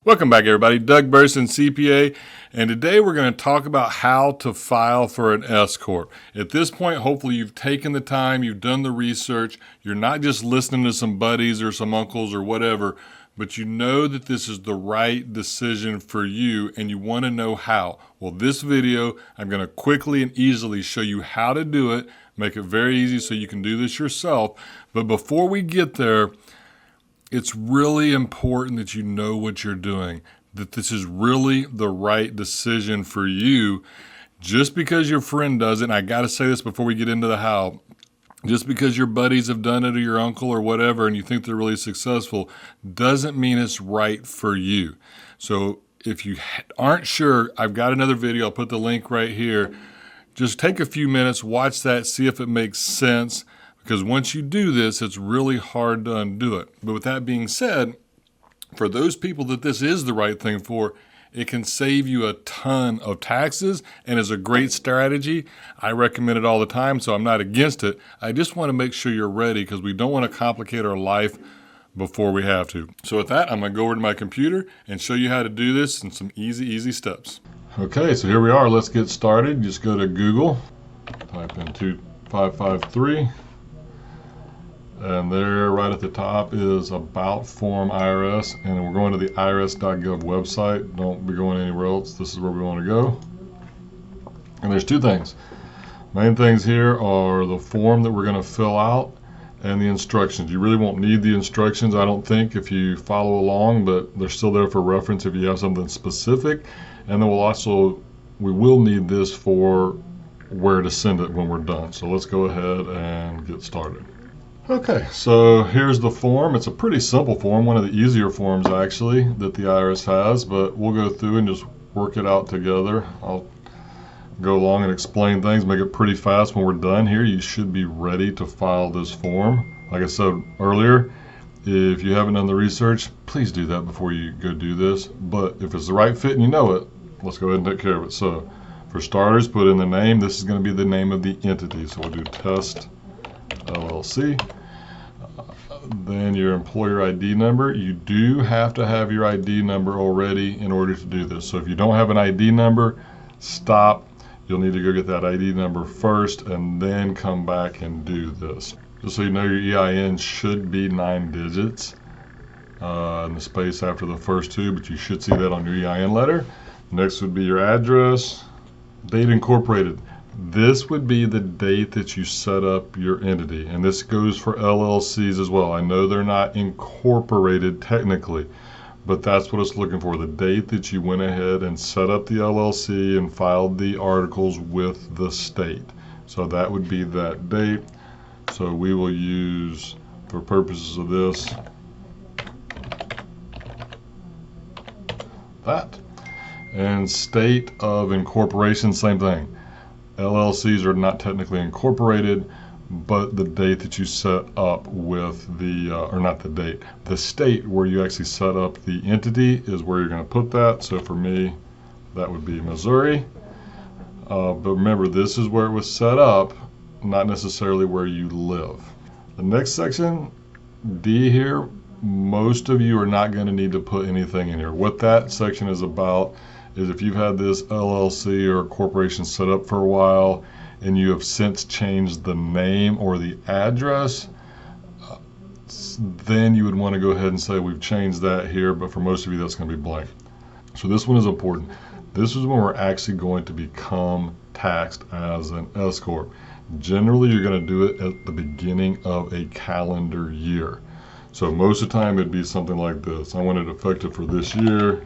Welcome back, everybody. Doug Burson, CPA, and today we're going to talk about how to file for an S-Corp. At this point, hopefully you've taken the time, you've done the research, you're not just listening to some buddies or some uncles or whatever, but you know that this is the right decision for you and you want to know how. Well, this video, I'm going to quickly and easily show you how to do it, make it very easy so you can do this yourself. But before we get there, it's really important that you know what you're doing, that this is really the right decision for you. Just because your friend does it, and I got to say this before we get into the how, just because your buddies have done it or your uncle or whatever and you think they're really successful doesn't mean it's right for you. So if you aren't sure, I've got another video. I'll put the link right here. Just take a few minutes, watch that, see if it makes sense. Because once you do this, it's really hard to undo it. But with that being said, for those people that this is the right thing for, it can save you a ton of taxes and is a great strategy. I recommend it all the time, so I'm not against it. I just want to make sure you're ready because we don't want to complicate our life before we have to. So with that, I'm going to go over to my computer and show you how to do this in some easy steps. Okay, so here we are. Let's get started. Just go to Google, type in 2553. And there, right at the top, is About Form IRS, and we're going to the irs.gov website. Don't be going anywhere else. This is where we want to go. And there's two things. Main things here are the form that we're going to fill out and the instructions. You really won't need the instructions, I don't think, if you follow along, but they're still there for reference if you have something specific. And then we will need this for where to send it when we're done. So let's go ahead and get started. Okay, so here's the form. It's a pretty simple form, one of the easier forms actually that the IRS has, but we'll go through and just work it out together. I'll go along and explain things, make it pretty fast. When we're done here, you should be ready to file this form. Like I said earlier, if you haven't done the research, please do that before you go do this. But if it's the right fit and you know it, let's go ahead and take care of it. So for starters, put in the name. This is going to be the name of the entity. So we'll do Test LLC. Then your employer ID number. You do have to have your ID number already in order to do this. So if you don't have an ID number, stop. You'll need to go get that ID number first and then come back and do this. Just so you know, your EIN should be 9 digits in the space after the first two, but you should see that on your EIN letter. Next would be your address, date incorporated. This would be the date that you set up your entity, and this goes for LLCs as well. I know they're not incorporated technically, but that's what it's looking for, the date that you went ahead and set up the LLC and filed the articles with the state. So that would be that date. So we will use, for purposes of this, that. And state of incorporation, same thing. LLCs are not technically incorporated, but the date that you set up with the, or not the date, the state where you actually set up the entity is where you're going to put that. So for me, that would be Missouri. But remember, this is where it was set up, not necessarily where you live. The next section, D here, most of you are not going to need to put anything in here. What that section is about is if you've had this LLC or corporation set up for a while and you have since changed the name or the address, then you would want to go ahead and say we've changed that here, but for most of you that's going to be blank. So this one is important. This is when we're actually going to become taxed as an S-Corp. Generally you're going to do it at the beginning of a calendar year. So most of the time it'd be something like this. I want it effective for this year.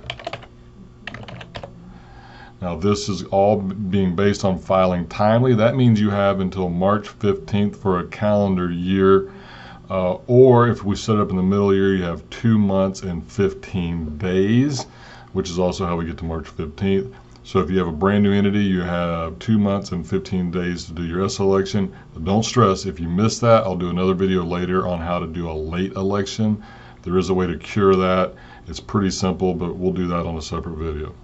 Now this is all being based on filing timely. That means you have until March 15th for a calendar year. Or if we set up in the middle of the year, you have 2 months and 15 days, which is also how we get to March 15th. So if you have a brand new entity, you have 2 months and 15 days to do your S election. But don't stress, if you miss that, I'll do another video later on how to do a late election. There is a way to cure that. It's pretty simple, but we'll do that on a separate video.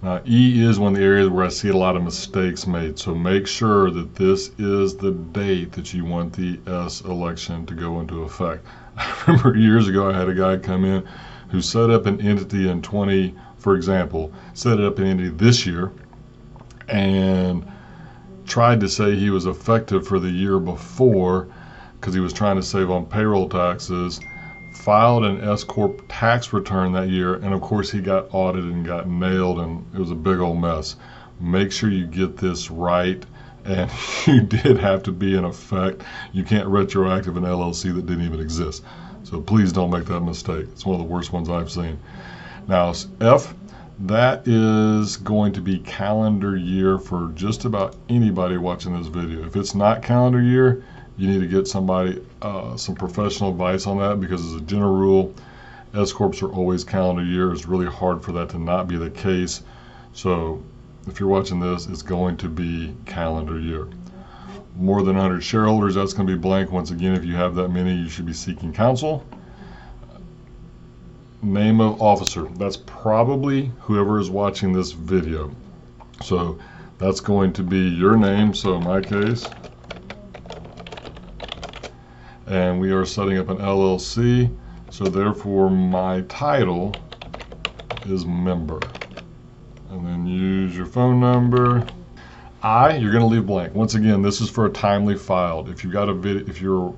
Now, E is one of the areas where I see a lot of mistakes made, so make sure that this is the date that you want the S election to go into effect. I remember years ago I had a guy come in who set up an entity in for example, set up an entity this year and tried to say he was effective for the year before because he was trying to save on payroll taxes, filed an S-Corp tax return that year, and of course he got audited and got nailed, and it was a big old mess. Make sure you get this right, and you did have to be in effect. You can't retroactive an LLC that didn't even exist. So please don't make that mistake. It's one of the worst ones I've seen. Now, F, that is going to be calendar year for just about anybody watching this video. If it's not calendar year, you need to get somebody, some professional advice on that, because as a general rule, S-Corps are always calendar year. It's really hard for that to not be the case. So if you're watching this, it's going to be calendar year. More than 100 shareholders, that's going to be blank. Once again, if you have that many, you should be seeking counsel. Name of officer, that's probably whoever is watching this video. So that's going to be your name, so in my case. And we are setting up an LLC, so therefore my title is member. And then use your phone number. You're going to leave blank. Once again, this is for a timely filed. If you got a video,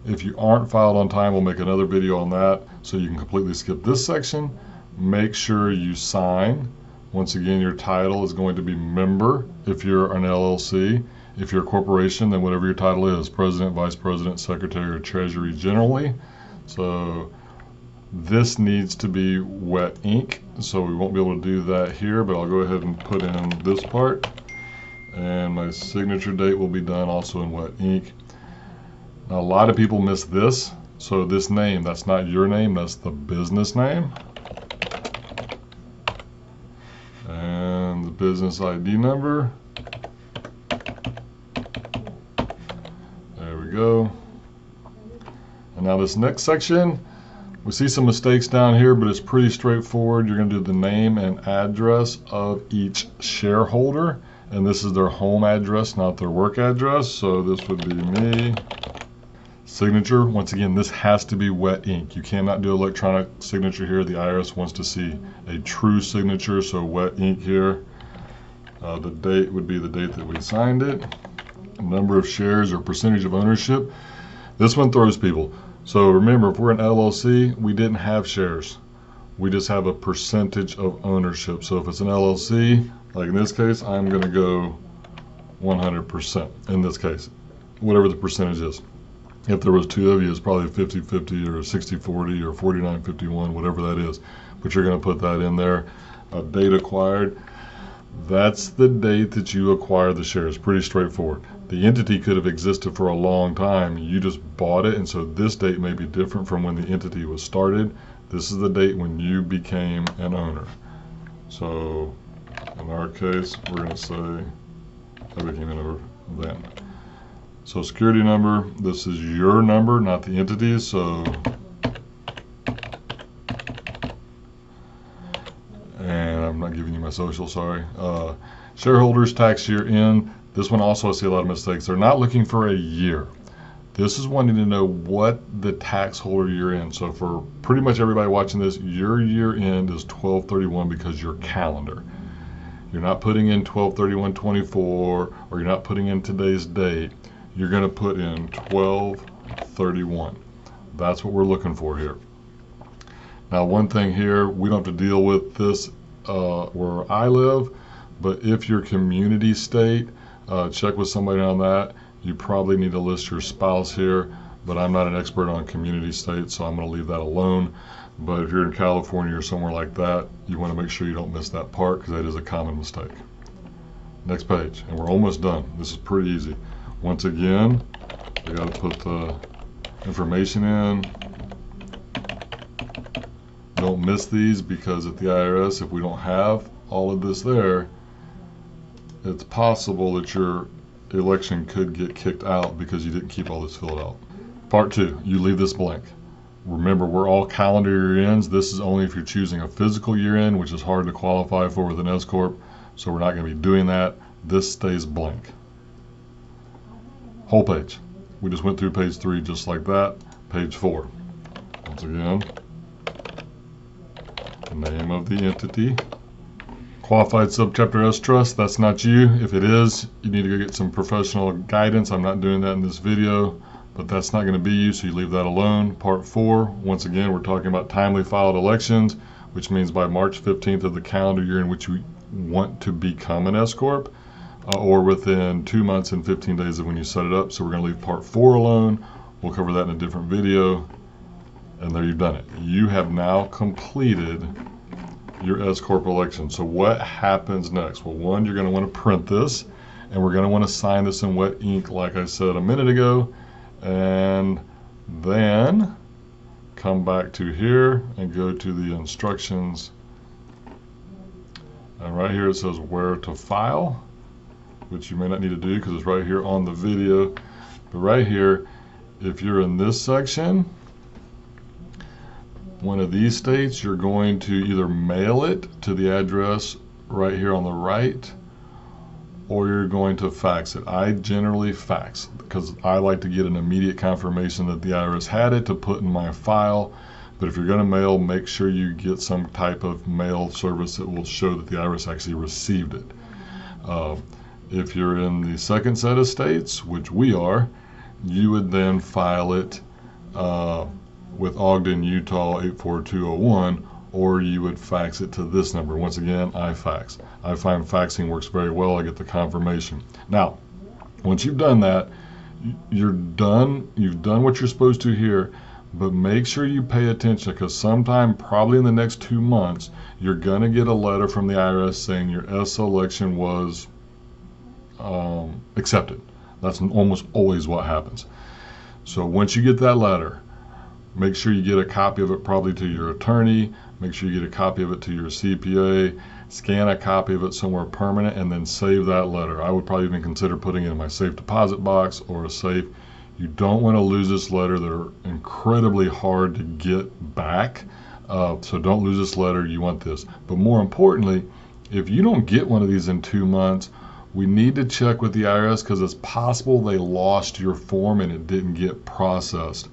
if you aren't filed on time, we'll make another video on that, so you can completely skip this section. Make sure you sign. Once again, your title is going to be member if you're an LLC. If you're a corporation, then whatever your title is, president, vice president, secretary, or treasury generally. So this needs to be wet ink, so we won't be able to do that here, but I'll go ahead and put in this part. And my signature date will be done also in wet ink. Now, a lot of people miss this. So this name, that's not your name, that's the business name. And the business ID number. There we go. And now this next section, we see some mistakes down here, but it's pretty straightforward. You're going to do the name and address of each shareholder. And this is their home address, not their work address. So this would be me. Signature, once again, this has to be wet ink. You cannot do electronic signature here. The IRS wants to see a true signature, so wet ink here. The date would be the date that we signed it. Number of shares or percentage of ownership. This one throws people. So remember, if we're an LLC, we didn't have shares. We just have a percentage of ownership. So if it's an LLC, like in this case, I'm going to go 100% in this case, whatever the percentage is. If there was two of you, it's probably 50-50 or 60-40 or 49-51, whatever that is. But you're going to put that in there. Date acquired, that's the date that you acquired the shares. Pretty straightforward. The entity could have existed for a long time. You just bought it, and so this date may be different from when the entity was started. This is the date when you became an owner. So in our case, we're going to say I became an owner then. So security number, this is your number, not the entity's, so. And I'm not giving you my social, sorry. Shareholders tax year in, this one also I see a lot of mistakes. They're not looking for a year. This is wanting to know what the tax holder year in. So for pretty much everybody watching this, your year end is 12/31 because your calendar. You're not putting in 12/31/24, or you're not putting in today's date. You're going to put in 12/31. That's what we're looking for here. Now, one thing here, we don't have to deal with this where I live, but if your community state, check with somebody on that. You probably need to list your spouse here, but I'm not an expert on community states, so I'm going to leave that alone. But if you're in California or somewhere like that, you want to make sure you don't miss that part, because that is a common mistake. Next page, and we're almost done. This is pretty easy. Once again, I got to put the information in. Don't miss these, because at the IRS, if we don't have all of this there, it's possible that your election could get kicked out because you didn't keep all this filled out. Part 2, you leave this blank. Remember, we're all calendar year ends. This is only if you're choosing a physical year end, which is hard to qualify for with an S-Corp, so we're not going to be doing that. This stays blank. Whole page. We just went through page 3 just like that. Page 4. Once again, Name of the entity. Qualified subchapter S trust, that's not you. If it is, you need to go get some professional guidance. I'm not doing that in this video, but that's not going to be you, so you leave that alone. Part 4, once again, we're talking about timely filed elections, which means by March 15th of the calendar year in which you want to become an S-Corp, or within 2 months and 15 days of when you set it up. So we're going to leave part 4 alone. We'll cover that in a different video. And there, you've done it. You have now completed your S-Corp election. So what happens next? Well, one, you're going to want to print this, and we're going to want to sign this in wet ink like I said a minute ago, and then come back to here and go to the instructions, and right here it says where to file, which you may not need to do because it's right here on the video. But right here, if you're in this section, one of these states, you're going to either mail it to the address right here on the right, or you're going to fax it. I generally fax because I like to get an immediate confirmation that the IRS had it to put in my file. But if you're going to mail, make sure you get some type of mail service that will show that the IRS actually received it. If you're in the second set of states, which we are, you would then file it with Ogden, Utah 84201, or you would fax it to this number. Once again, I fax. I find faxing works very well. I get the confirmation. Now, once you've done that, you're done. You've done what you're supposed to here, but make sure you pay attention because sometime, probably in the next 2 months, you're going to get a letter from the IRS saying your S election was accepted. That's almost always what happens. So once you get that letter, make sure you get a copy of it probably to your attorney. Make sure you get a copy of it to your CPA. Scan a copy of it somewhere permanent and then save that letter. I would probably even consider putting it in my safe deposit box or a safe. You don't want to lose this letter. They're incredibly hard to get back. So don't lose this letter. You want this. But more importantly, if you don't get one of these in 2 months, we need to check with the IRS because it's possible they lost your form and it didn't get processed.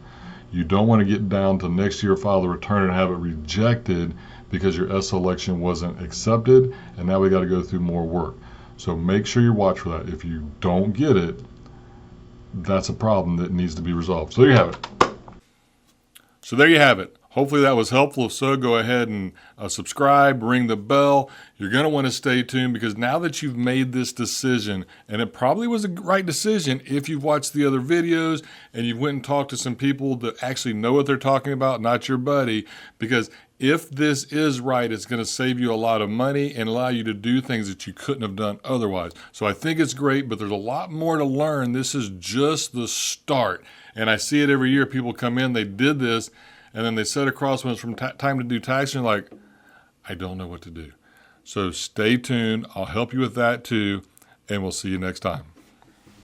You don't want to get down to next year, file the return and have it rejected because your S election wasn't accepted, and now we got to go through more work. So make sure you watch for that. If you don't get it, that's a problem that needs to be resolved. So there you have it. So there you have it. Hopefully that was helpful. If so, go ahead and subscribe, ring the bell. You're going to want to stay tuned because now that you've made this decision, and it probably was a right decision if you've watched the other videos and you went and talked to some people that actually know what they're talking about, not your buddy, because if this is right, it's going to save you a lot of money and allow you to do things that you couldn't have done otherwise. So I think it's great, but there's a lot more to learn. This is just the start. And I see it every year. People come in, they did this, and then they set across when it's from time to do tax, and you're like, I don't know what to do. So stay tuned. I'll help you with that too, and we'll see you next time.